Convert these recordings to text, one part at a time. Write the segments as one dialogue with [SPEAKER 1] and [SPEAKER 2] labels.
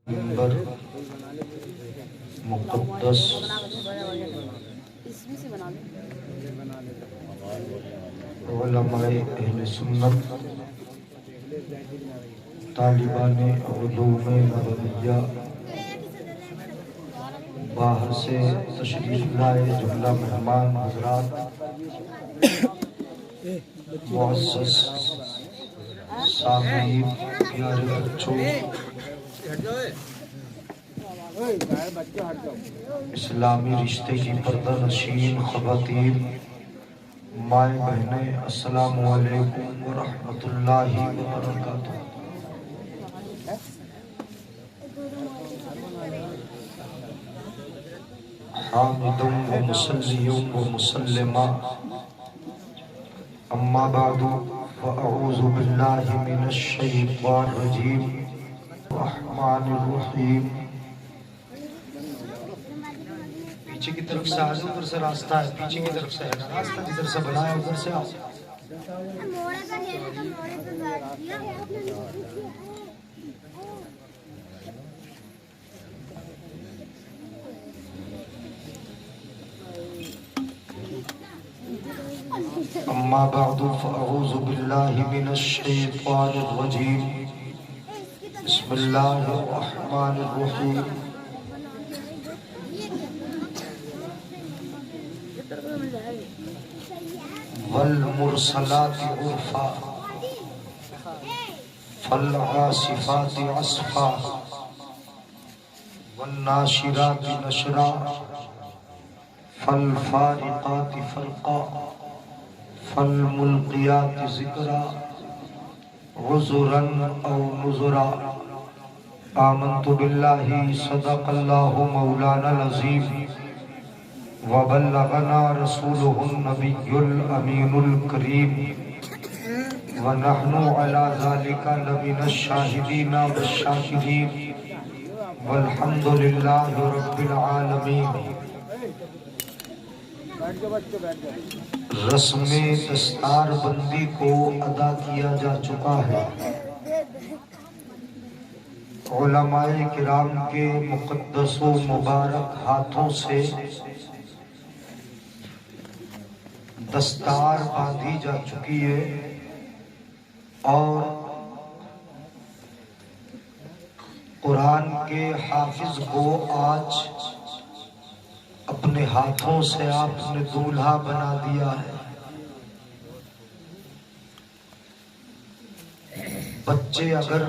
[SPEAKER 1] منبر مقدس علماء اہل سنت، طالبان علوم نبویہ، باہر سے تشریف لائے جملہ مہمان حضرات، معزز سامعین، پیارے بچوں، اسلامی رشتے کی پردہ نشین خواتین، مائیں بہنیں، السلام علیکم ورحمۃ اللہ وبرکاتہ۔ حامد و مصلی و مسلمہ، اما بعد فاعوذ باللہ من الشیطان الرجیم الرحمن الرحیم۔ پیچھے کی طرف سے آج ادھر سے راستہ ہے، پیچھے کی طرف سے ہے نا راستہ، جدھر سے بنایا ادھر سے آؤ۔ اما بعد فاعوذ باللہ من الشیطان الرجیم، بسم اللہ الرحمن الرحیم۔ والمرسلات عرفا فالعاصفات عصفا والناشرات نشرا فالفارقات فرقا فالملقيات ذکرا عذرا او نذرا۔ آمنت باللہ صدق اللہ مولانا العظیم وبلغنا رسوله النبی الامین الکریم ونحن علی ذلک لمن الشاہدین والشاکرین والحمد للہ رب العالمین۔ رسم دستار بندی کو ادا کیا جا چکا ہے۔ علماء کرام کے مقدس و مبارک ہاتھوں سے دستار باندھی جا چکی ہے اور قرآن کے حافظ کو آج اپنے ہاتھوں سے آپ نے دولہا بنا دیا ہے۔ بچے اگر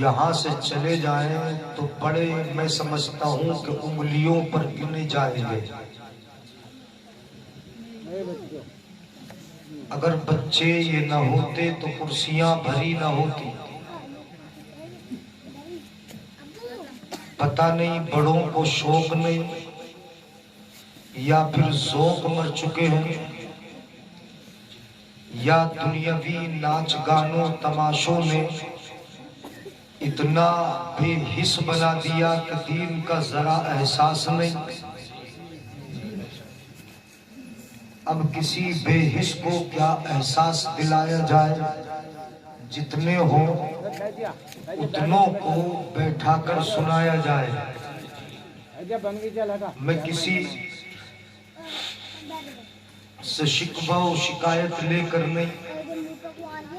[SPEAKER 1] یہاں سے چلے جائیں تو بڑے میں سمجھتا ہوں کہ انگلیوں پر گنے جائیں گے۔ اگر بچے یہ نہ ہوتے تو کرسیاں بھری نہ ہوتی۔ پتہ نہیں بڑوں کو شوق نہیں یا پھر ذوق مر چکے ہیں یا دنیاوی ناچ گانوں تماشوں نے اتنا بے حس بنا دیا کہ دین کا ذرا احساس نہیں۔ اب کسی بے حس کو کیا احساس دلایا جائے، جتنے ہوں اتنوں کو بیٹھا کر سنایا جائے۔ میں کسی سے شکوہ و شکایت لے کر نہیں،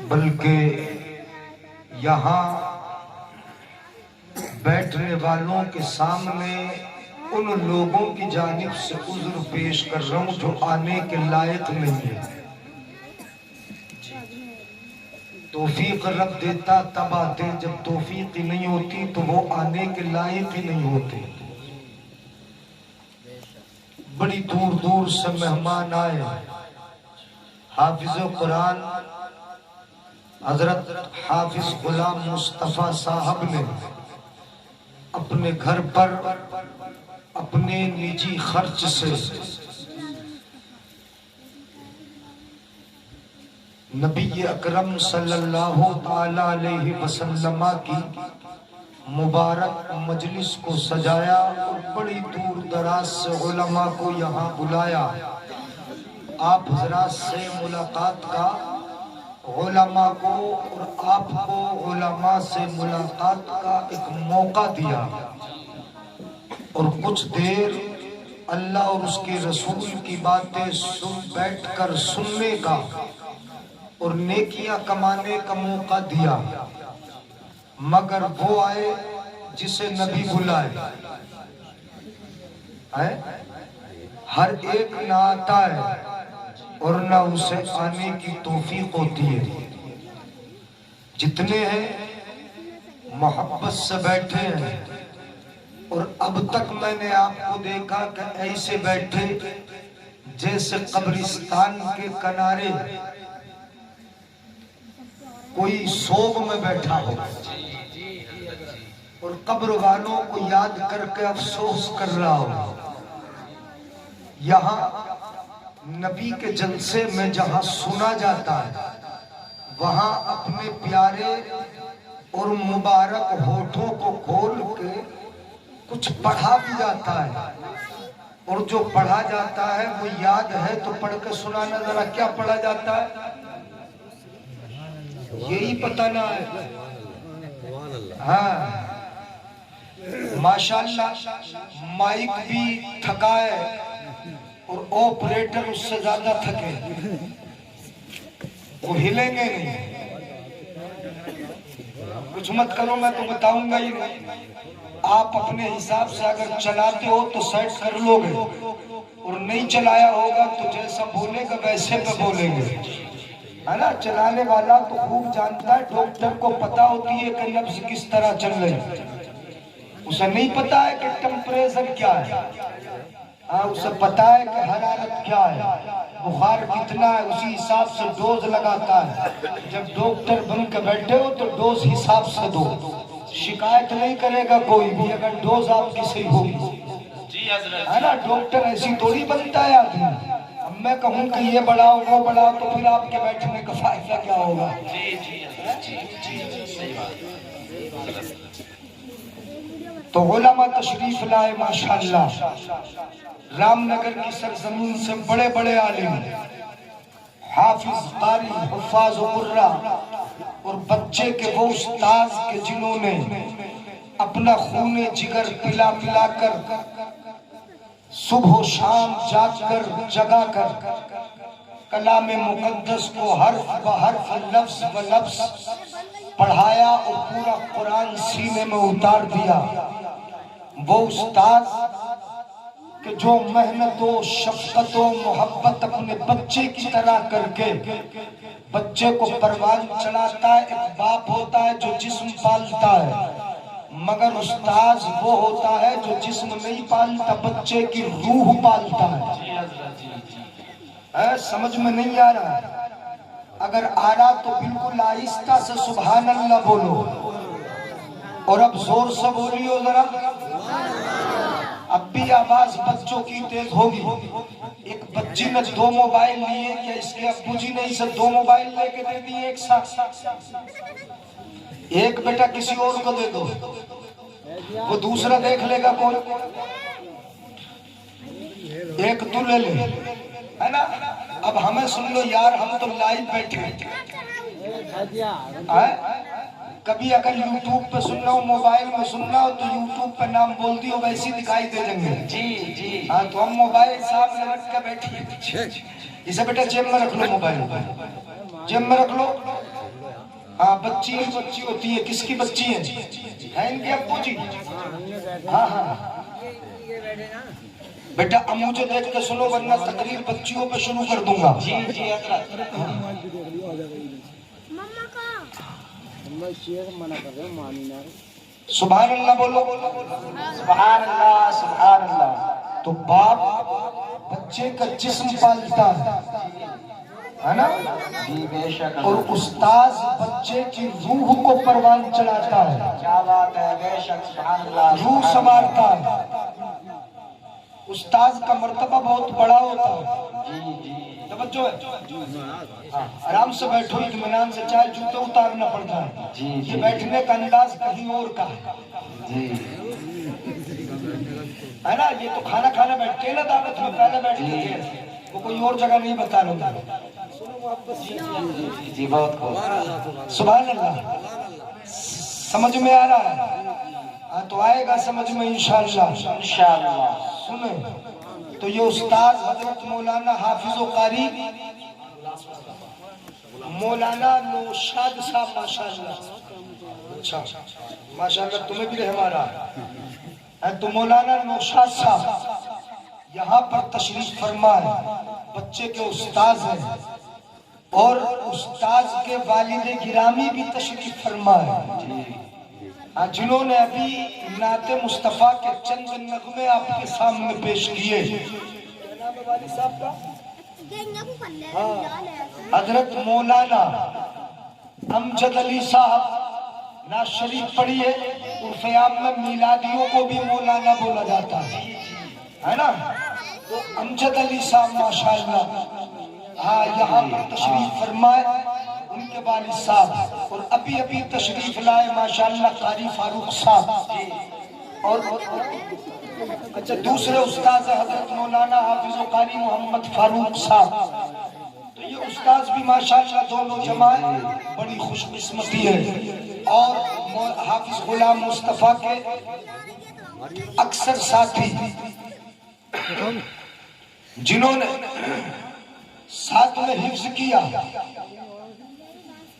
[SPEAKER 1] بلکہ یہاں بیٹھنے والوں کے سامنے ان لوگوں کی جانب سے عذر پیش کر رہا ہوں جو آنے کے لائق نہیں ہے۔ توفیق رب دیتا تب آتے، جب توفیق ہی نہیں ہوتی تو وہ آنے کے لائق ہی نہیں ہوتے۔ بڑی دور دور سے مہمان آئے۔ حافظ قرآن حضرت حافظ غلام مصطفیٰ صاحب نے اپنے گھر پر اپنے نجی خرچ سے نبی اکرم صلی اللہ تعالی علیہ وسلم کی مبارک مجلس کو سجایا اور بڑی دور دراز سے علماء کو یہاں بلایا۔ آپ حضرات سے ملاقات کا علماء کو اور آپ کو علماء سے ملاقات کا ایک موقع دیا اور کچھ دیر اللہ اور اس کے رسول کی باتیں بیٹھ کر سننے کا اور نیکیاں کمانے کا موقع دیا، مگر وہ آئے جسے نبی بلائے. ہر ایک نہ آتا ہے اور نہ اسے آنے کی توفیق ہوتی ہے. جتنے ہیں محبت سے بیٹھے ہیں، اور اب تک میں نے آپ کو دیکھا کہ ایسے بیٹھے جیسے قبرستان کے کنارے کوئی سوگ میں بیٹھا ہو اور قبر والوں کو یاد کر کے افسوس کر رہا ہو. یہاں نبی کے جلسے میں جہاں سنا جاتا ہے وہاں اپنے پیارے اور مبارک ہونٹوں کو کھول کے کچھ پڑھا بھی جاتا ہے، اور جو پڑھا جاتا ہے وہ یاد ہے تو پڑھ کے سنانا ذرا. کیا پڑھا جاتا ہے یہی پتہ نہ ہے. ہاں ماشاءاللہ مائک بھی تھکا ہے اور آپریٹر اس سے زیادہ تھکے، وہ ہلیں گے نہیں. کچھ مت کرو، میں تو بتاؤں گا ہی نہیں. آپ اپنے حساب سے اگر چلاتے ہو تو سیٹ کر لو گے، اور نہیں چلایا ہوگا تو جیسا بولے گا ویسے پہ بولیں گے، ہے نا. چلانے والا تو خوب جانتا ہے، ڈاکٹر کو پتا ہوتی ہے کہ نبض کس طرح چل رہی. اسے نہیں پتا ہے کہ ٹمپریچر کیا ہے، اسے پتا ہے کہ حرارت کیا ہے، بخار کتنا ہے، اسی حساب سے ڈوز لگاتا ہے. جب ڈاکٹر بن کے بیٹھے ہو تو ڈوز حساب سے دو، شکایت نہیں کرے گا کوئی بھی اگر ڈوز آپ کی صحیح ہوگی، ہے نا. ڈاکٹر ایسی تھوڑی بنتا ہے آدمی. اب میں کہوں کہ یہ بڑھاؤ وہ بڑھاؤ تو پھر آپ کے بیٹھنے کا فائدہ کیا ہوگا. تو علماء تشریف لائے ماشاءاللہ. رام نگر کی سرزمین سے بڑے بڑے عالم، حافظ، قاری، حفاظ و قرہ، اور بچے کے وہ استاذ کے جنہوں نے اپنا خون جگر پلا پلا کر صبح و شام جاگ کر جگا کر کلام مقدس کو حرف بحرف لفظ و لفظ پڑھایا اور پورا قرآن سینے میں اتار دیا. وہ استاذ کہ جو محنت و شفقت و محبت اپنے بچے کی طرح کر کے بچے کو پروان چڑھاتا ہے. ایک باپ ہوتا ہے جو جسم پالتا ہے، مگر استاذ وہ ہوتا ہے جو جسم نہیں پالتا، بچے کی روح پالتا ہے. سمجھ میں نہیں آ رہا؟ اگر آ رہا تو بالکل آہستہ سے سبحان اللہ بولو، اور اب زور سے بولیو ذرا. اب بھی آواز بچوں کی تیز ہوگی. ایک بچی نے 2 موبائل لیے، کہ اس کے ابو جی نے اسے 2 موبائل لے کے دے دیے ایک ساتھ. ایک بیٹا کسی اور کو دے دو، وہ دوسرا دیکھ لے گا کون. ایک تو لے لے، ہے نا. اب ہمیں سن لو یار، ہم تو لائیو بیٹھے. کبھی اگر یوٹیوب پہ سننا ہو، موبائل میں سننا ہو تو یوٹیوب پہ نام بول دیو، ویسے دکھائی دے دیں گے. جی ہاں، تو ہم موبائل سامنے رکھ کے بیٹھیے. اسے بیٹا جیب میں رکھ لو، موبائل جیب میں رکھ لو. ہاں بچی ہوتی ہے. کس کی بچی ہے؟ ان کے ابو جی. ہاں ہاں بیٹا اب مجھے دیکھ کے سنو، ورنہ تقریر بچیوں پہ شروع کر دوں گا. سبحان اللہ بولو. سبحان اللہ سبحان اللہ. تو باپ بچے کا جسم پالتا ہے نا، اور استاذ بچے کی روح کو پروان چڑھاتا ہے. کیا بات ہے، بے شک سبحان اللہ. روح سنوارتا ہے. استاذ کا مرتبہ بہت بڑا ہوتا ہے. توجہ ہے، آرام سے بیٹھو، اطمینان سے. چائے جوتے اتارنا پڑتا ہے، یہ بیٹھنے کا انداز کہیں اور کا ہے نا. یہ تو کھانا کھانا بیٹھتے ہیں نا دعوت میں، پہلے بیٹھتے تھے، وہ کوئی اور جگہ نہیں بتا رہا.
[SPEAKER 2] جی بہت خوب.
[SPEAKER 1] سبحان اللہ. سمجھ میں آ رہا ہے؟ تو آئے گا سمجھ میں انشاءاللہ.
[SPEAKER 2] انشاءاللہ.
[SPEAKER 1] سنیں تو یہ استاد حضرت مولانا حافظ و قاری مولانا نوشاد صاحب ماشاءاللہ. اچھا ماشاءاللہ تمہیں بھی رحم آ رہا ہے. تو مولانا نوشاد صاحب یہاں پر تشریف فرما ہے. بچے کے استاذ ہیں اور استاذ کے والد گرامی بھی تشریف فرما ہے جنہوں نے ابھی نعت مصطفیٰ کے چند نغمے آپ کے سامنے پیش کیے. حضرت مولانا امجد علی صاحب نعت شریف پڑھیے. عرف عام میں میلادیوں کو بھی مولانا بولا جاتا ہے نا. تو امجد علی صاحب ماشاءاللہ یہاں پر تشریف فرمائے. ان کے والد صاحب اور ابھی تشریف لائے ماشاءاللہ قاری فاروق صاحب. اور اچھا دوسرے استاذ حضرت مولانا حافظ و قاری محمد فاروق صاحب. تو یہ استاذ بھی ماشاءاللہ دونوں جماعت بڑی خوش قسمتی ہے. اور حافظ غلام مصطفیٰ کے اکثر ساتھی جنہوں نے ساتھ میں حفظ کیا.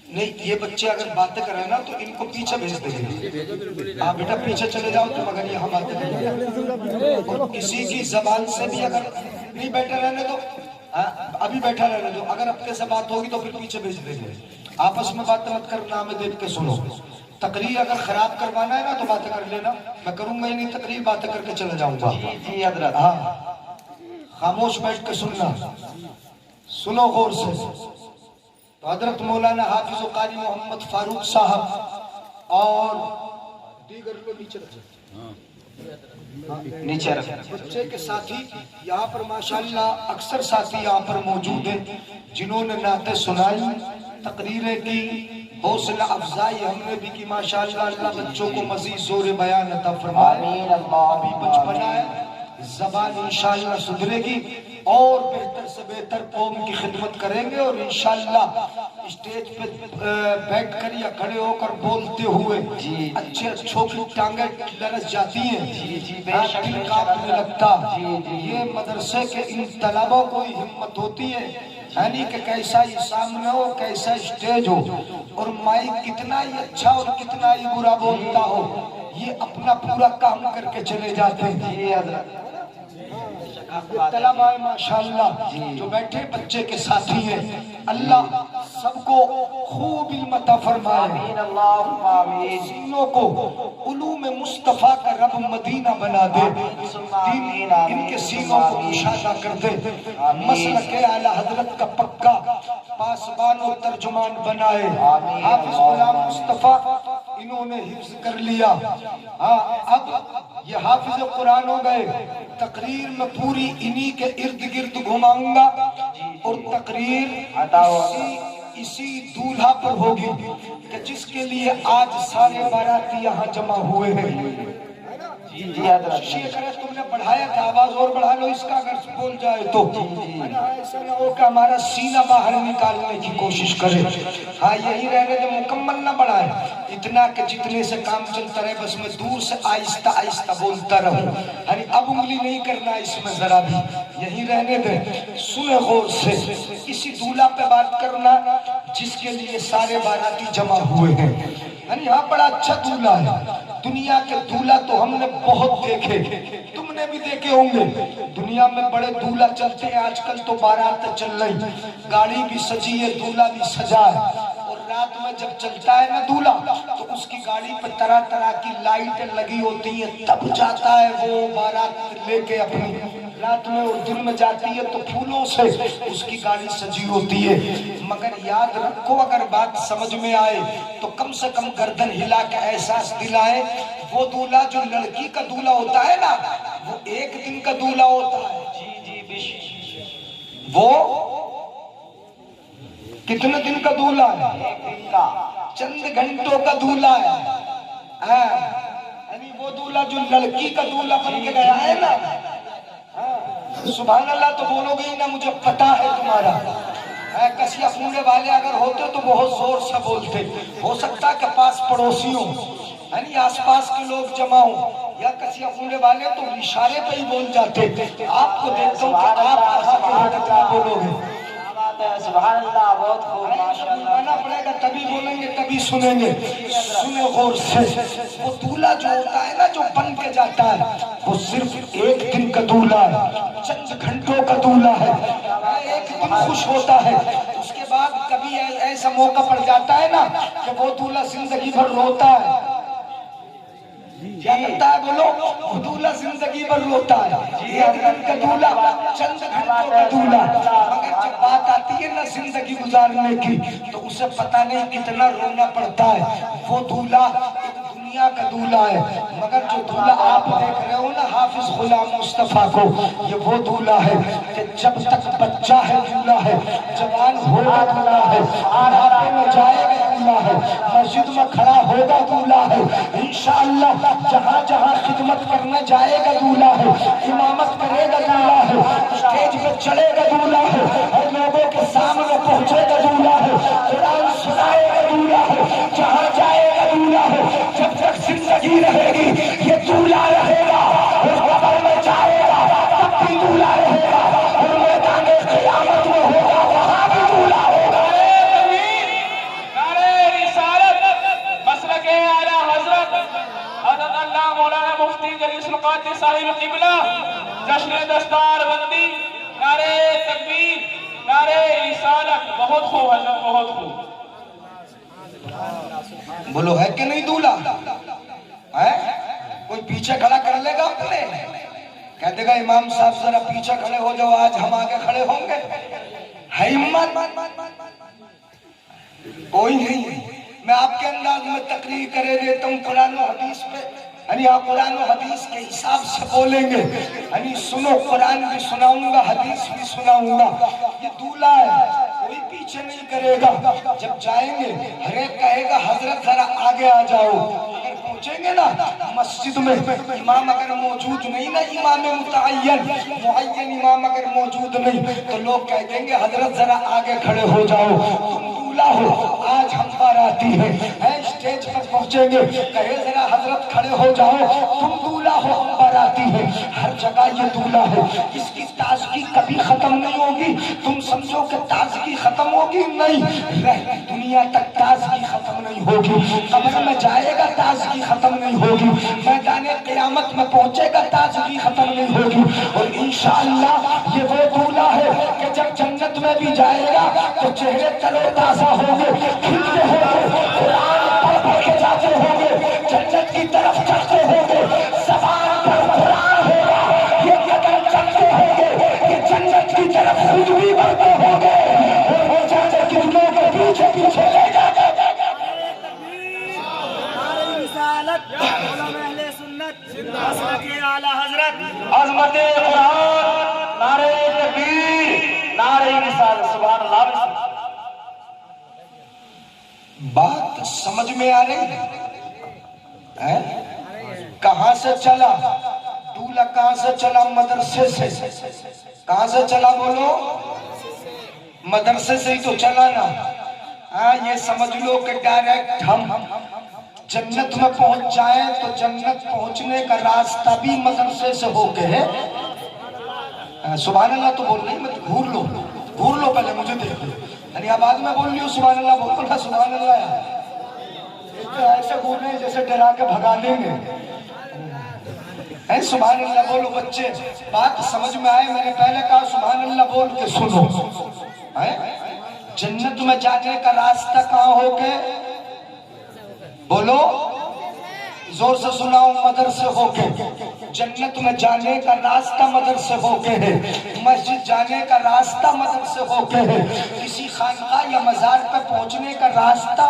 [SPEAKER 1] نہیں یہ بچے اگر باتیں کریں نا تو ان کو پیچھے بھیج دیں گے. آپ بیٹا پیچھے چلے جاؤ تم اگر یہاں باتیں کریں. اور کسی کی زبان سے بھی اگر نہیں بیٹھے رہنے دو, ابھی بیٹھا رہنے دو. اگر اپنے سے بات ہوگی تو پھر پیچھے بھیج دیں گے. آپس میں باتیں مت کرنا, ہمیں دیکھ کے سنو. تقریر اگر خراب کروانا ہے نا تو باتیں کر لینا. میں کروں گا ہی نہیں تقریر, باتیں کر کے چلے جاؤں گا.
[SPEAKER 2] جی حضرت.
[SPEAKER 1] ہاں خاموش بیٹھ کے سننا, سنو غور سے. تو حضرت مولانا حافظ و قاری محمد فاروق صاحب اور دیگر لوگ نیچے رکھیں. بچے کے ساتھی یہاں پر ماشاءاللہ اکثر ساتھی یہاں پر موجود ہیں جنہوں نے نعتیں سنائی, تقریریں کی, حوصلہ افزائی ہم نے بھی کی ماشاءاللہ. اللہ بچوں کو مزید زور بیان عطا فرمائے. ابھی بچپنا ہے, زبان انشاءاللہ سدھرے گی اور بہتر سے بہتر قوم کی خدمت کریں گے. اور انشاءاللہ اسٹیج پہ بیٹھ کر یا کھڑے ہو کر بولتے ہوئے اچھے اچھوں کی ٹانگیں لرز جاتی ہیں, دل کانپنے لگتا. یہ مدرسے کے ان طلبوں کو ہمت ہوتی ہے یعنی کہ کیسا ہی سامنے ہو, کیسا اسٹیج ہو, اور مائک کتنا ہی اچھا اور کتنا ہی برا بولتا ہو, یہ اپنا پورا کام کر کے چلے جاتے ہیں. طلبہ ماشاءاللہ جو بیٹھے بچے کے ساتھی ہیں, اللہ سب کو خوب علم عطا فرمائے. سینوں کو علوم مصطفیٰ کا رب مدینہ بنا دے. ان کے سینوں کو مشاہدہ کر دے. مسلک اعلی حضرت کا پکا پاسبان و ترجمان بنائے. حافظ غلام مصطفیٰ انہوں نے حفظ کر لیا. اب یہ حافظ قرآن ہو گئے. تقریر میں پوری انہی کے ارد گرد گھماؤں گا اور تقریر اسی دولہا پر ہوگی کہ جس کے لیے آج سارے باراتی یہاں جمع ہوئے ہیں. شیخ اگر تم نے بڑھایا تھا, آواز اور بڑھا لو اس کا اگر بول جائے تو. ایسا نہ ہو کہ ہمارا سینہ باہر نکالنے کی کوشش کرے. ہاں یہی رہنے دے, مکمل نہ بڑھائے اتنا کہ جتنے سے کام چلتا رہے بس میں دور سے آہستہ آہستہ بولتا رہوں. یعنی اب انگلی نہیں کرنا اس میں ذرا بھی, یہی رہنے دے. سنے غور سے, اسی دولہا پہ بات کرنا جس کے لیے سارے باراتی جمع ہوئے ہیں. یعنی ہاں بڑا اچھا دولہا ہے. دنیا کے دولہا تو ہم نے بہت دیکھے, تم نے بھی دیکھے ہوں گے. دنیا میں بڑے دولہا چلتے ہیں آج کل, تو بارات چل رہی, گاڑی بھی سجی ہے, دولہا بھی سجا ہے. اور رات میں جب چلتا ہے نا دولہا تو اس کی گاڑی پہ طرح طرح کی لائٹیں لگی ہوتی ہیں, تب جاتا ہے وہ بارات لے کے اپنی. رات میں اور دن میں جاتی ہے تو پھولوں سے اس کی گاڑی سجی ہوتی ہے. مگر یاد رکھو اگر بات سمجھ میں آئے تو کم سے کم گردن ہلا کے احساس دلائے, وہ دولہا جو لڑکی کا دولہا ہوتا ہے نا وہ ایک دن کا دولہا ہوتا ہے. وہ کتنے دن کا دولہا ہے؟ ایک دن کا, چند گھنٹوں کا دولہا ہے. یعنی وہ دولہا جو لڑکی کا دولہا بن کے گیا ہے نا, سبحان اللہ تو بولو گے ہی نا, مجھے پتا ہے تمہارا. کسیا پھولنے والے اگر ہوتے تو بہت زور سے بولتے، ہو سکتا ہے کہ پاس پڑوسی ہوں، یعنی آس پاس کے لوگ جمع ہوں، یا کسیا پھولنے والے تو اشارے پہ ہی بول جاتے۔ آپ کو دیکھتا ہوں کہ آپ کہاں کے ہو کتنا بولو گے؟
[SPEAKER 2] سبحان اللہ، بہت خوب،
[SPEAKER 1] بولنا پڑے گا تبھی بولیں گے تبھی سنیں گے۔ سنیں غور سے، وہ دولہا جو ہوتا ہے نا جو بن کے جاتا ہے وہ صرف ایک دن کا دولہا ہے، چند گھنٹوں کا دولہا ہے، ایک دن خوش ہوتا ہے، اس کے بعد کبھی ایسا موقع پڑ جاتا ہے نا کہ وہ دولہا زندگی بھر روتا ہے۔ کیا کرتا ہے بولو؟ وہ دولہا زندگی بھر روتا ہے، ایک دن کا دولہا، چند گھنٹوں کا دولہا، مگر جب بات آتی ہے نا زندگی گزارنے کی تو اسے پتہ نہیں کتنا رونا پڑتا ہے۔ وہ دولہا ایک دنیا کا دولہا ہے، مگر جو دولہا آپ دیکھ رہے ہو نا حافظ غلام مصطفیٰ کو، یہ وہ دولہا ہے کہ جب تک بچہ ہے دولہا ہے، جوان ہوگا دولہا ہے، بڑھاپے میں جائے گا دولہا ہے، مسجد میں کھڑا ہوگا دولہا ہے، انشاءاللہ جہاں جہاں خدمت کرنے جائے گا دولہا ہے، امامت کرے گا دولہا ہے، اسٹیج پہ چڑھے گا دولہا ہے، اور لوگوں کے سامنے پہنچے گا دولہا ہے، قرآن سنائے گا دولہا ہے، جہاں جائے گا دولہا ہے، جب تک زندگی رہے گی یہ دولہا رہے گا، اور قبر میں جائے گا تب بھی دولہا رہے گا، اور میدان قیامت میں ہوگا وہاں بھی دولہا ہوگا۔
[SPEAKER 3] مولانا مفتی جلیس القادری صاحب قبلہ جشن دستار بندی، نعرہ تکبیر، نعرہ رسالت، بہت خوب حضرت، بہت خوب۔
[SPEAKER 1] بولو ہے کہ نہیں دولہا ہے؟ کوئی پیچھے کھڑا کر لے گا اپنے، کہہ دے گا امام صاحب ذرا پیچھے کھڑے ہو جاؤ آج ہم آگے کھڑے ہوں گے؟ ہے ہمت؟ کوئی نہیں۔ میں آپ کے انداز میں تقریر کرے دیتا ہوں قرآن و حدیث پہ، یعنی آپ قرآن و حدیث کے حساب سے بولیں گے، یعنی سنو، قرآن بھی سناؤں گا حدیث بھی سناؤں گا۔ یہ دولہا ہے، کوئی پیچھے نہیں کرے گا، جب جائیں گے ہر ایک کہے گا حضرت ذرا آگے آ جاؤ۔ اگر پہنچیں گے نا مسجد میں، امام اگر موجود نہیں نا، امام معین امام اگر موجود نہیں تو لوگ کہہ دیں گے حضرت ذرا آگے کھڑے ہو جاؤ، تم دولہا ہو آج ہم باراتی ہیں۔ اسٹیج پر پہنچیں گے کہے ذرا حضرت کھڑے ہو جاؤ، تم دولہا ہو ہم باراتی ہیں۔ ہر جگہ یہ دولہا ہے، اس کی تازگی کبھی ختم نہیں ہوگی۔ تم سمجھو کہ تازگی ختم ہوگی، نہیں، رہتی دنیا تک تازگی ختم نہیں ہوگی، قبر میں جائے گا تازگی ختم نہیں ہوگی، میدان قیامت میں پہنچے گا تازگی ختم نہیں ہوگی۔ اور انشاءاللہ یہ وہ دولہا ہے کہ جب جنت میں بھی جائے گا تو چہرے تر و تازہ ہوں گے، کھلتے ہوں گے، قرآن پڑھ پڑھ کے جاتے ہوں گے، جنت کی طرف چڑھتے ہوں گے، زبان پر قرآن ہوگا، یہ قدم چلتے ہوں گے کہ جنت کی طرف خود بھی بڑھتے ہوں گے، اور وہ جاتے کتنوں کے پیچھے پیچھے لے جاتے ہیں۔
[SPEAKER 4] رسالت علماء اہل سنت مسلک اعلی حضرت
[SPEAKER 3] عظمت قرآن، نعرہ تکبیر، نعرہ رسالت، سبحان اللہ۔
[SPEAKER 1] بات سمجھ میں آ رہی ہے؟ کہاں سے چلا دولہا؟ کہاں سے چلا؟ مدرسے سے۔ کہاں سے چلا بولو؟ مدرسے سے ہی تو چلا نا۔ ہاں یہ سمجھ لو کہ ڈائریکٹ ہم جنت میں پہنچ جائیں تو جنت پہنچنے کا راستہ بھی مدرسے سے ہو کے ہے۔ سبحان اللہ تو بول رہی، مت گھور لو پہلے مجھے دیکھ لو، یعنی آواز میں بول رہی ہوں سبحان اللہ بول رہا، سبحان اللہ ہے، ایسے بول رہے ہیں جیسے ڈرا کے بھگا دیں گے۔ سبحان اللہ بولو بچے، بات سمجھ میں آئے، میں نے پہلے کہا سبحان اللہ بول کے سنو۔ جنت میں جانے کا راستہ کہاں ہو کے؟ بولو زور سے سناؤ، مدرسے ہو کے۔ جنت میں جانے کا راستہ مدرسے ہو کے ہے، مسجد جانے کا راستہ مدرسے ہو کے ہے، کسی خانقاہ یا مزار پہ پہنچنے کا راستہ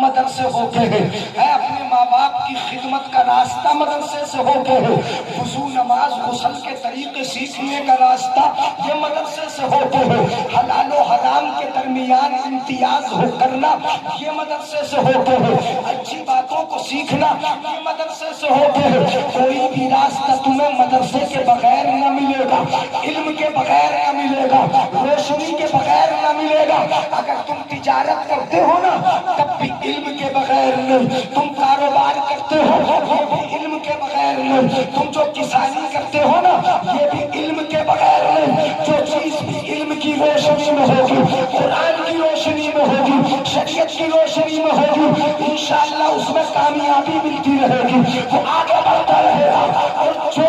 [SPEAKER 1] مدرسے ہو کے ہے، اپنے ماں باپ کی خدمت کا راستہ مدرسے سے ہو کے ہے، وضو نماز غسل کے طریقے سیکھنے کا راستہ یہ مدرسے سے ہو کے ہے، حلال و حرام کے درمیان امتیاز ہو کرنا یہ مدرسے سے ہو کے ہے، اچھی باتوں کو سیکھنا یہ مدرسے سے ہو کے ہے۔ کوئی بھی راستہ تمہیں مدرسے کے بغیر نہ ملے گا، علم کے بغیر نہ ملے گا، روشنی کے بغیر نہ ملے گا، اگر تم تجارت کرتے ہو نا تب بھی علم کے بغیر نہیں، تم کاروبار کرتے ہو یہ بھی علم کے بغیر نہیں، تم جو کسانی کرتے ہو نا یہ بھی علم کے بغیر نہیں، جو چیز بھی علم کی روشنی میں ہوگی، قرآن کی روشنی میں ہوگی، شریعت کی روشنی میں ہوگی، انشاءاللہ اس میں کامیابی ملتی رہے گی، وہ آگے بڑھتا رہے گا۔ اور جو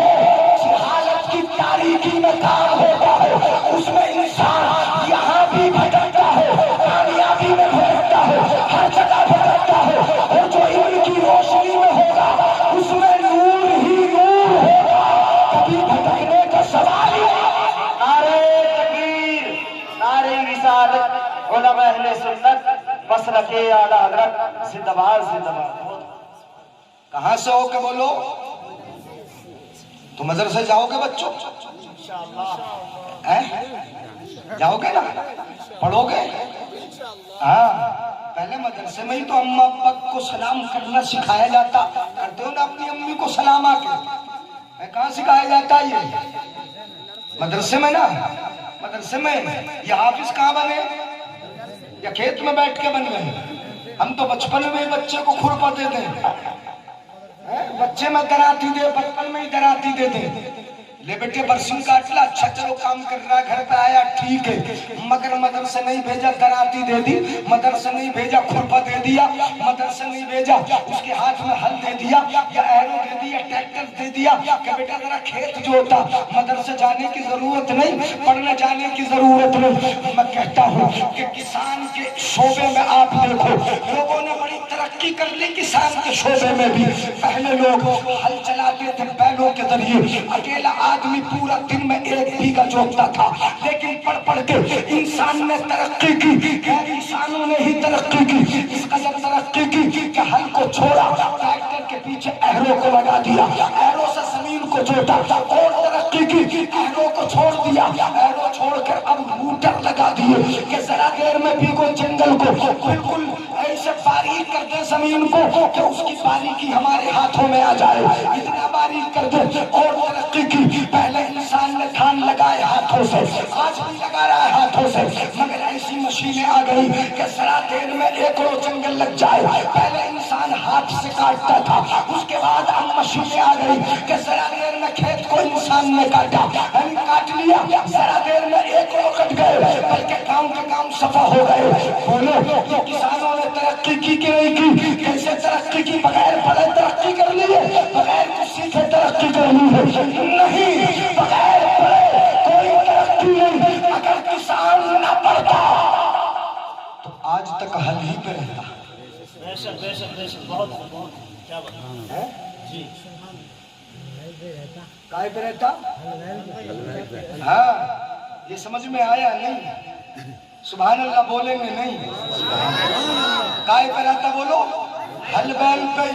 [SPEAKER 1] جہالت کی تاریکی میں کام ہوتا ہے اس میں انسان یہاں بھی بھٹکتا ہے، کامیابی میں بھٹکتا ہے، ہر جگہ بھٹکتا ہے، اور جو علم کی روشنی میں ہوگا اس میں نور ہی نور ہوگا، کبھی بھٹکنے کا سوال ہی نہیں۔
[SPEAKER 2] نعرہ تکبیر، نعرہ رسالت، علماء اہل سنت، مسلک اعلی حضرت، زندہ باد زندہ باد۔
[SPEAKER 1] کہاں سے ہو کے بولو؟ تو مدرسے جاؤ گے بچوں؟ جاؤ گے نا؟ پڑھو گے؟ ہاں، پہلے مدرسے میں ہی تو اماں ابا کو سلام کرنا سکھایا جاتا، کرتے ہو نا اپنی امی کو سلام آ کے؟ کہاں سکھایا جاتا یہ؟ مدرسے میں نا، مدرسے میں۔ یہ حافظ کہاں بنے؟ یا کھیت میں بیٹھ کے بن گئے؟ ہم تو بچپن میں ہی بچے کو کھرپا دیتے ہیں، بچے میں دراتی دے، بچپن میں ہی دراتی دے دے، لے بیٹے برسن کاٹ لا، اچھا چلو کام کر رہا گھر پہ آیا ٹھیک ہے، مگر مدرسے نہیں بھیجا دراتی دے دی، مدرسے نہیں بھیجا کھرپا دے دیا، مدرسے نہیں بھیجا اس کے ہاتھ میں ہل دے دیا یا ایرو دے دیا، ٹریکٹر دے دیا کہ بیٹا ذرا کھیت جوتا۔ مدرسے جانے کی ضرورت نہیں، پڑھنے جانے کی ضرورت نہیں۔ میں کہتا ہوں کہ کسان کے شعبے میں آپ دیکھو لوگوں نے بڑی ترقی کر لی، کسان کے شعبے میں بھی پہلے لوگ ہل چلاتے تھے بیلوں کے ذریعے، اکیلا آدمی پورا دن میں ایک بیگھہ جوتتا تھا، لیکن پڑھ پڑھ کے انسان نے ترقی کی، غیر انسانوں نے ہی ترقی کی، اس قدر ترقی کی کہ ہل کو چھوڑا، ٹریکٹر کے پیچھے ایرو کو لگا دیا، ایرو سے زمین کو جوتا، اور ترقی کی، ایرو کو چھوڑ دیا، ایرو چھوڑ کر اب موٹر لگا دیے کہ ذرا دیر میں بھیگو جنگل کو، بالکل ایسے باریک کر دے زمین کو کہ اس کی باریکی ہمارے ہاتھوں میں آ جائے، اتنا باریک کر دے۔ اور ترقی کی، پہلے انسان نے دھان لگائے ہاتھوں سے، آج بھی لگا رہا ہے ہاتھوں سے، مگر ایسی مشینیں آ گئی کہ ذرا دیر میں ایکڑوں جنگل لگ جائے۔ پہلے انسان ہاتھ سے کاٹتا تھا، اس کے بعد اب مشینیں آ گئی کہ ذرا دیر میں کھیت کو انسان نے کاٹا، کاٹ لیا، ذرا دیر میں ایکڑوں کٹ گئے، بلکہ گاؤں کے گاؤں صفا ہو گئے۔ بولو کہ کسانوں نے ترقی کی کہ نہیں کی؟ کیسے ترقی کی؟ بغیر پڑھے ترقی کر لی ہے؟ بغیر کچھ سیکھے ترقی کر لی ہے؟ نہیں، بغیر پڑھے کوئی ترقی نہیں۔ اگر کسان نہ پڑھتا تو آج تک حل ہی پہ رہتا۔
[SPEAKER 4] بے شک بے شک بے شک، بہت بہت کیا بات ہے جی،
[SPEAKER 1] کائے پہ رہتا؟ ہاں، یہ سمجھ میں آیا نہیں؟ سبحان اللہ بولیں گے نہیں؟ کائے پہ رہتا بولو؟ حل بیل پہ۔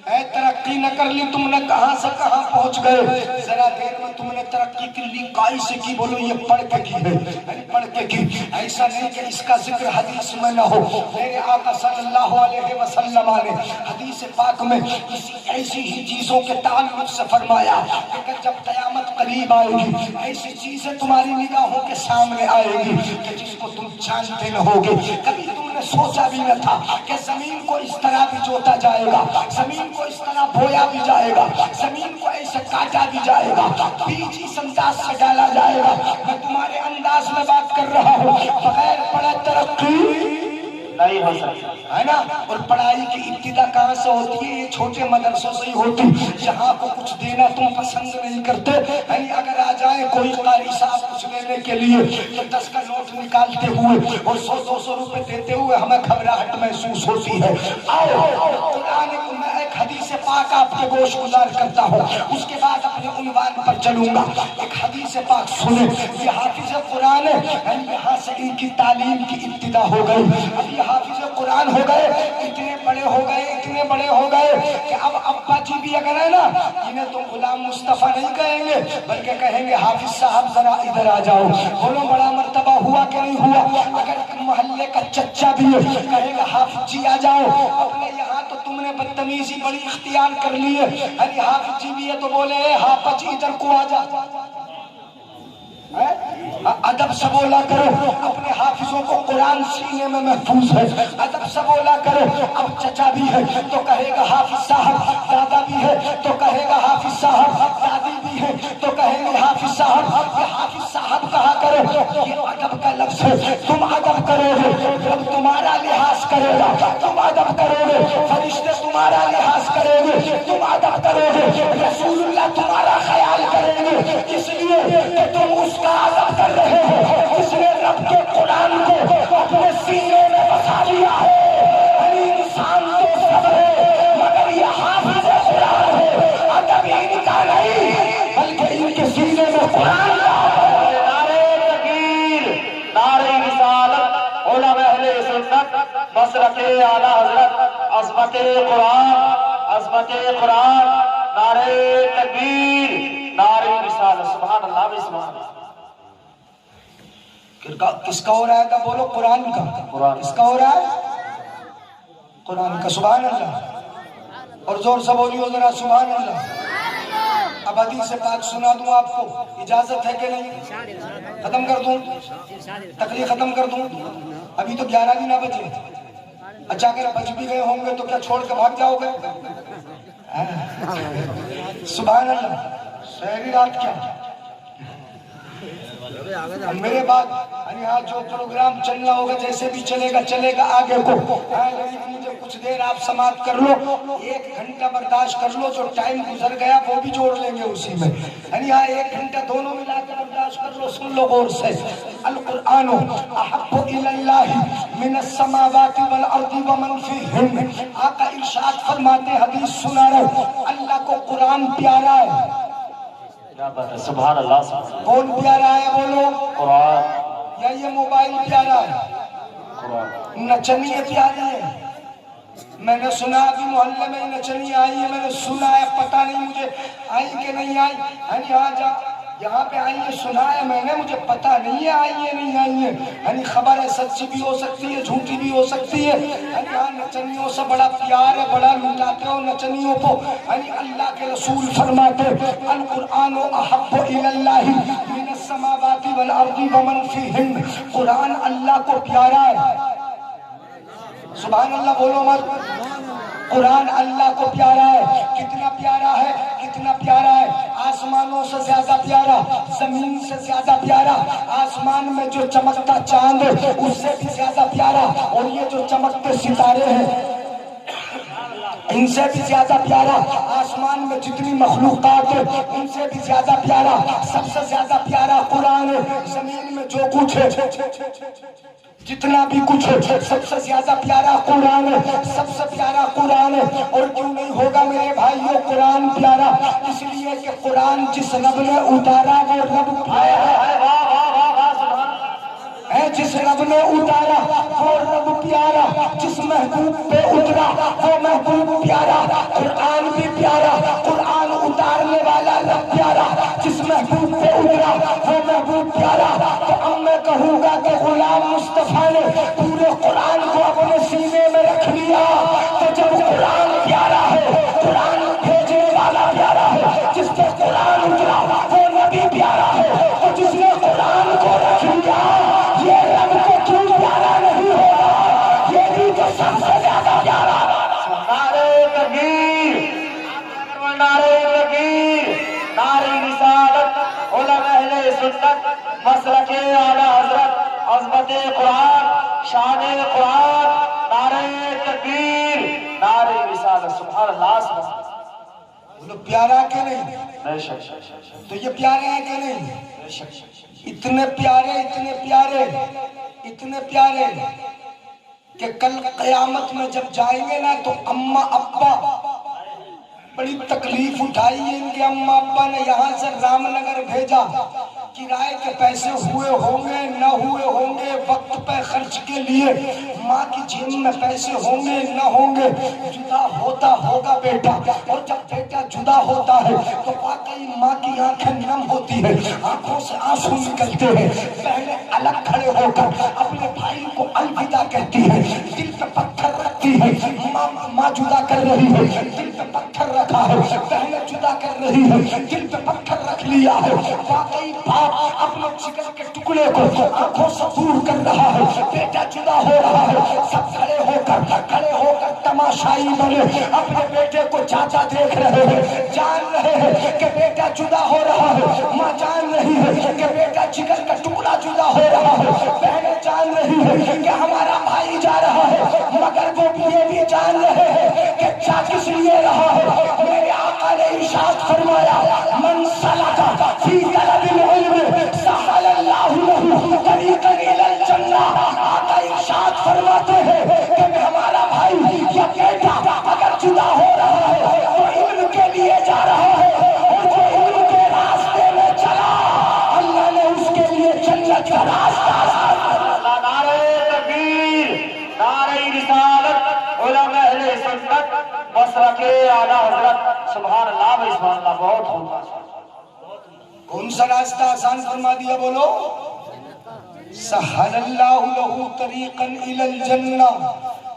[SPEAKER 1] اے ترقی نہ کر لی تم نے، کہاں سے کہاں پہنچ گئے؟ ذرا دیر میں تم نے ترقی کر لی، کائی سے کی؟ بولو یہ پڑھ کے کی ہے، پڑھ کے کی۔ ایسا نہیں کہ اس کا ذکر حدیث میں نہ ہو، میرے آقا صلی اللہ علیہ وسلم نے حدیث پاک میں ایسی ہی چیزوں کے تعلق سے فرمایا کہ جب قیامت قریب آئے گی ایسی چیزیں تمہاری نگاہوں کے سامنے آئے گی کہ جس کو تم جانتے نہ ہوگے، کبھی تم نے سوچا بھی نہ تھا کہ زمین کو اس طرح بھی جوتا جائے گا، زمین کو اس طرح بویا بھی جائے گا، زمین کو ایسے کاٹا بھی جائے گا، بیج اس انداز سے ڈالا جائے گا۔ میں تمہارے انداز میں بات کر رہا ہوں، بغیر پڑھے ترقی
[SPEAKER 2] نہیں ہو سکتا
[SPEAKER 1] ہے نا۔ اور پڑھائی کی ابتدا کہاں سے ہوتی ہے؟ یہ چھوٹے مدرسوں سے ہی ہوتی۔ یہاں کو کچھ دینا تم پسند نہیں کرتے، یعنی اگر آ جائے کوئی قاری صاحب کچھ لینے کے لیے تو 10 کا نوٹ نکالتے ہوئے اور 100-200 روپے دیتے ہوئے ہمیں گھبراہٹ محسوس ہوتی ہے۔ آؤ قرآن کو میں ایک حدیث پاک آپ کے گوش گزار کرتا ہوں، اس کے بعد اپنے عنوان پر چلوں گا۔ ایک حدیث پاک سنیں، یہ حافظ قرآن ہے، یہاں سے ان کی تعلیم کی ابتدا ہو گئی۔ اب یہ حافظ قرآن ہو گئے، اتنے بڑے ہو گئے، اتنے بڑے ہو گئے کہ اب ابا جی بھی اگر ہے نا، انہیں تو غلام مصطفیٰ نہیں کہیں گے بلکہ کہیں گے حافظ صاحب ذرا ادھر آ جاؤ۔ بولو بڑا مرتبہ ہوا کہ نہیں ہوا؟ اگر محلے کا چچا بھی ہے کہیں گے حافظ جی آ جاؤ۔ اپنے یہاں تو تم نے بدتمیزی بڑی اختیار کر لی ہے، ارے حافظ جی بھی ہے تو بولے اے حافظ جی ادھر کو آ جا۔ ادب سے بولا کرو، اپنے حافظوں کو قرآن سینے میں محفوظ ہے، ادب سے بولا کرو۔ اب چچا بھی ہے تو کہے گا حافظ صاحب، دادا بھی ہے تو کہے گا حافظ صاحب، دادی بھی ہے تو کہیں گے حافظ صاحب۔ یہ حافظ صاحب کہا کرو، یہ ادب کا لفظ ہے۔ تم ادب کرو گے، رب تمہارا لحاظ کرے گا، تم ادب کرو گے، فرشتے تمہارا لحاظ کریں گے، تم ادب کرو گے، رسول اللہ تمہارا خیال کریں گے، اس لیے کہ تم اس کا ادب کر رہے ہو جس نے رب کے قرآن کو اپنے سینے میں بسا لیا ہے۔ انسان تو سب ہے مگر یہ حافظ قرآن ہے، ادب ان کا نہیں بلکہ ان کے سینے میں قرآن کا۔
[SPEAKER 2] نعرہ تکبیر، نعرہ رسالت، علماء اہل سنت، مسلک اعلی حضرت، عظمت قرآن، عظمت قرآن، نعرہ تکبیر، نعرہ رسالت، سبحان اللہ و سبحان اللہ۔
[SPEAKER 1] کس کا ہو رہا ہے؟ بولو قرآن کا۔ کس کا ہو رہا ہے؟ قرآن کا، سبحان اللہ۔ اور زور سے بولیو ذرا سبحان اللہ۔ اب حدیث پاک سنا دوں آپ کو، اجازت ہے کہ نہیں؟ ختم کر دوں؟ تقریر ختم کر دوں؟ ابھی تو 11 بھی نہ بجے۔ اچھا اگر بج بھی گئے ہوں گے تو کیا چھوڑ کے بھاگ جاؤ گے؟ سبحان اللہ۔ سہری رات کیا میرے بعد یہاں جو پروگرام چلنا ہوگا جیسے بھی چلے گا آگے کو۔ مجھے کچھ دیر آپ سماعت کر لو، 1 گھنٹہ برداشت کر لو، جو ٹائم گزر گیا وہ بھی جوڑ لیں گے اسی میں۔ یہاں 1 گھنٹہ دونوں ملا کے برداشت کر لو، سن لو غور سے۔ القرآن احب الی اللہ من السماوات والارض ومن فیہن۔ آقا ارشاد فرماتے، حدیث سنا رہے، اللہ کو قرآن پیارا ہے۔
[SPEAKER 2] سبحان اللہ، سبحان اللہ۔
[SPEAKER 1] کون پیارا ہے بولو؟
[SPEAKER 2] قرآن۔
[SPEAKER 1] یا یہ موبائل پیارا ہے؟
[SPEAKER 2] قرآن۔
[SPEAKER 1] نچنیے پیاری ہے؟ میں نے سنا ابھی محلے میں نچنی آئی ہے، میں نے سنا ہے، پتہ نہیں مجھے آئی کہ نہیں آئی۔ یہاں پہ آئی ہے، سنا ہے میں نے، مجھے پتہ نہیں ہے آئی ہے نہیں آئی ہے۔ خبر ہے سچی بھی ہو سکتی ہے، جھوٹی بھی ہو سکتی ہے۔ یہاں نچنیوں سے بڑا پیار ہے، بڑا لٹاتے ہو نچنیوں کو۔ اللہ کے رسول فرماتے، القرآن احب الی اللہ من السماوات والارض ومن فیہن۔ قرآن اللہ کو پیارا ہے۔ سبحان اللہ بولو مت۔ قرآن اللہ کو پیارا ہے۔ کتنا پیارا ہے؟ کتنا پیارا ہے؟ آسمانوں سے زیادہ پیارا، زمین سے زیادہ پیارا، آسمان میں جو چمکتا چاند اس سے بھی زیادہ پیارا، اور یہ جو چمکتے ستارے ہیں ان سے بھی زیادہ پیارا، آسمان میں جتنی مخلوقات ہیں ان سے بھی زیادہ پیارا، سب سے زیادہ پیارا قرآن ہے۔ زمین میں جو کچھ ہے، جتنا بھی کچھ ہے، سب سے زیادہ پیارا قرآن ہے، سب سے پیارا قرآن ہے۔ اور کیوں نہیں ہوگا میرے بھائیوں قرآن پیارا؟ اس لیے کہ قرآن جس رب نے اتارا وہ رب پیارا ہے، جس رب نے اتارا وہ رب پیارا، جس محبوب پہ اترا وہ محبوب پیارا۔ قرآن بھی پیارا، قرآن اتارنے والا رب پیارا، جس محبوب پہ اترا وہ محبوب پیارا۔ تو اب میں کہوں گا کہ غلام مصطفیٰ نے پورے قرآن کو اپنے سینے میں رکھ لیا، تو جب قرآن پیارا ہے، قرآن بھیجنے والا پیارا ہے، جس پہ قرآن اترا وہ نبی پیارا ہے، اور جس نے قرآن کو رکھ لیا یہ رب کو کیوں پیارا نہیں ہوگا؟ یہ بھی تو سب سے زیادہ پیارا۔
[SPEAKER 2] نعرہ تکبیر، نعرہ تکبیر، نعرہ رسالت، علماء اہل سنت، مسلک اعلی حضرت، عظمت قرآن، شان قرآن، نعرہ تکبیر، نعرہ رسالت، سبحان اللہ، سبحان اللہ۔
[SPEAKER 1] بولو پیارا کہ نہیں؟
[SPEAKER 2] بے شک۔
[SPEAKER 1] تو یہ پیارے ہیں کہ نہیں؟ اتنے پیارے، اتنے پیارے، اتنے پیارے کہ کل قیامت میں جب جائیں گے نا تو اماں ابا بڑی تکلیف اٹھائی ہے ان کے۔ اماں ابا نے یہاں سے رام نگر بھیجا، کرائے کے پیسے ہوئے ہوں گے نہ ہوئے ہوں گے، وقت پہ خرچ کے لیے ماں کی جیب میں پیسے ہوں گے نہ ہوں گے، جدا ہوتا ہوگا بیٹا، اور جب بیٹا جدا ہوتا ہے تو واقعی ماں کی آنکھیں نم ہوتی ہے، آنکھوں سے آنسو نکلتے ہیں، پہلے الگ کھڑے ہو کر اپنے بھائی کو الوداع کہتی ہے، دل پہ پتھر رکھتی ہے، ماں جدا کر رہی ہے، دل پہ پتھر پتھر رکھا ہے، بہنیں جدا کر رہی ہے، دل پہ پتھر رکھ لیا ہے، واقعی باپ اپنے جگر کے ٹکڑے کو آنکھوں سے دور کر رہا ہے، بیٹا جدا ہو رہا ہے، سب کھڑے ہو کر تماشائی بنے اپنے بیٹے کو چاچا دیکھ رہے ہیں، جان رہے ہیں کہ بیٹا جدا ہو رہا ہے، ماں جان رہی ہے کہ بیٹا جگر کا ٹکڑا جدا ہو رہا ہے، بہنیں جان رہی ہے کہ ہمارا بھائی جا رہا ہے، مگر وہ یہ بھی جان رہے ہیں کہ کیا کس لیے رہا ہے۔ میرے آقا نے ارشاد فرمایا من سلک فی طلب العلم سہل اللہ لہ طریقا الی الجنہ۔ آقا ارشاد فرماتے ہیں کہ ہمارا بھائی یا بیٹا اگر جدا ہو رہا ہے تو علم کے لیے جا رہا ہے، اور جو علم کے راستے میں چلا اللہ نے اس کے لیے جنت کا راستہ آسان کیا۔
[SPEAKER 2] نعرہ تکبیر، نعرہ رسالت، علماء اہل سنت، بصرہ کے اعلیٰ حضرت، سبحان اللہ و سبحان اللہ، بہت خوب۔
[SPEAKER 1] کون سا راستہ آسان فرما دیا بولو؟ سہل اللہ لہ طریقا الی الجنہ،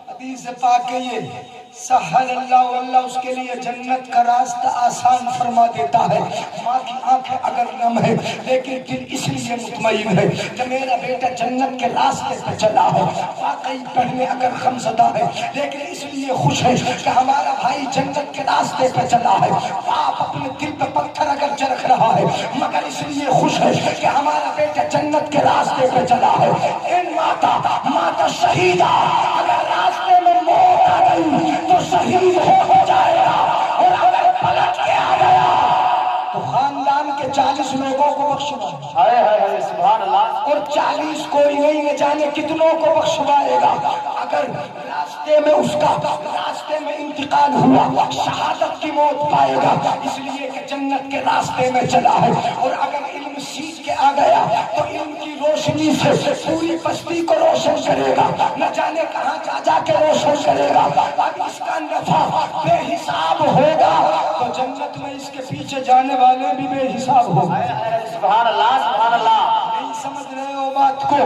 [SPEAKER 1] حدیث پاک ہے یہ، سہل اللہ اس کے لیے جنت کا راستہ آسان فرما دیتا ہے۔ ماں کی آنکھیں اگر نم ہے لیکن دل اس لیے مطمئن ہے کہ میرا بیٹا جنت کے راستے پہ چلا ہے، واقعی بہنیں اگر غمزدہ ہے لیکن اس لیے خوش ہے کہ ہمارا بھائی جنت کے راستے پہ چلا ہے، باپ اپنے دل پہ پتھر اگر چرخ رہا ہے مگر اس لیے خوش ہے کہ ہمارا بیٹا جنت کے راستے پہ چلا ہے۔ ان ماتا شہیدہ، اگر راستے میں موت آ گئی تو شہید ہو جائے گا، اور اگر پلٹ کے آ گیا تو خاندان کے 40 لوگوں کو بخشوائے،
[SPEAKER 2] ہائے ہائے ہائے، سبحان اللہ۔
[SPEAKER 1] اور 40 کوئی نہیں نہ جانے کتنوں کو بخشوائے گا۔ اگر راستے میں اس کا راستے میں انتقال ہوا شہادت کی موت پائے گا، اس لیے کہ جنت کے راستے میں چلا ہے۔ اور اگر علم سیکھ کے آ گیا تو علم کی روشنی سے پوری بستی کو روشن کرے گا، نہ جانے کہاں جا جا کے روشن کرے گا، اب اس کا نفع بے حساب ہوگا تو جنت میں اس کے پیچھے جانے والے بھی بے حساب ہوں گے۔
[SPEAKER 2] سبحان اللہ، سبحان اللہ۔
[SPEAKER 1] نہیں سمجھ رہے ہو بات کو؟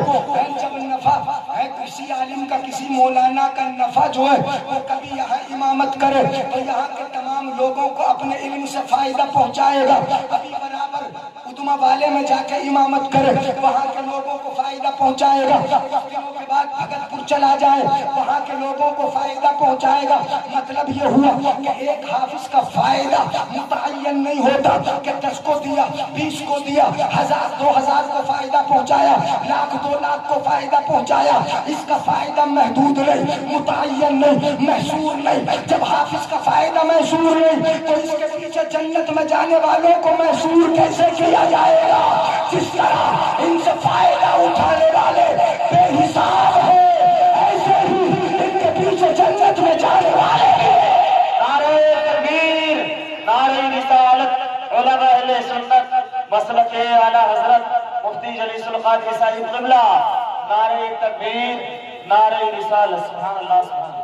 [SPEAKER 1] جب نفع ہے کسی عالم کا، کسی مولانا کا نفع جو ہے وہ کبھی یہاں امامت کرے تو یہاں کے تمام لوگوں کو اپنے علم سے فائدہ پہنچائے گا، کبھی برابر ادما والے میں جا کے امامت کرے وہاں کے لوگوں کو فائدہ پہنچائے گا، دنوں کے بعد بھگت پور چلا جائے وہاں کے لوگوں کو فائدہ پہنچائے گا۔ مطلب یہ ہوا کہ ایک حافظ کا فائدہ متعین نہیں ہوتا کہ 10 کو دیا، 20 کو دیا، 1000 2000 کو فائدہ پہنچایا، لاکھ 2 لاکھ کو فائدہ پہنچایا، اس کا فائدہ محدود نہیں، متعین نہیں، محصور نہیں۔ جب حافظ کا فائدہ محصور نہیں تو اس کے پیچھے جنت میں جانے والوں کو محصور کیسے کیا جائے گا؟ جس طرح ان سے فائدہ اٹھانے والے بے حساب ہیں، ایسے ہی ان کے پیچھے جنت میں جانے والے بھی ہیں۔
[SPEAKER 2] نعرہ تکبیر، نعرہ رسالت، علماء اہل سنت، مسلک اعلیٰ حضرت مفتی جلیس القادری صاحب قبلہ، نعرہ تکبیر، نعرہ رسالت، سبحان اللہ، سبحان اللہ۔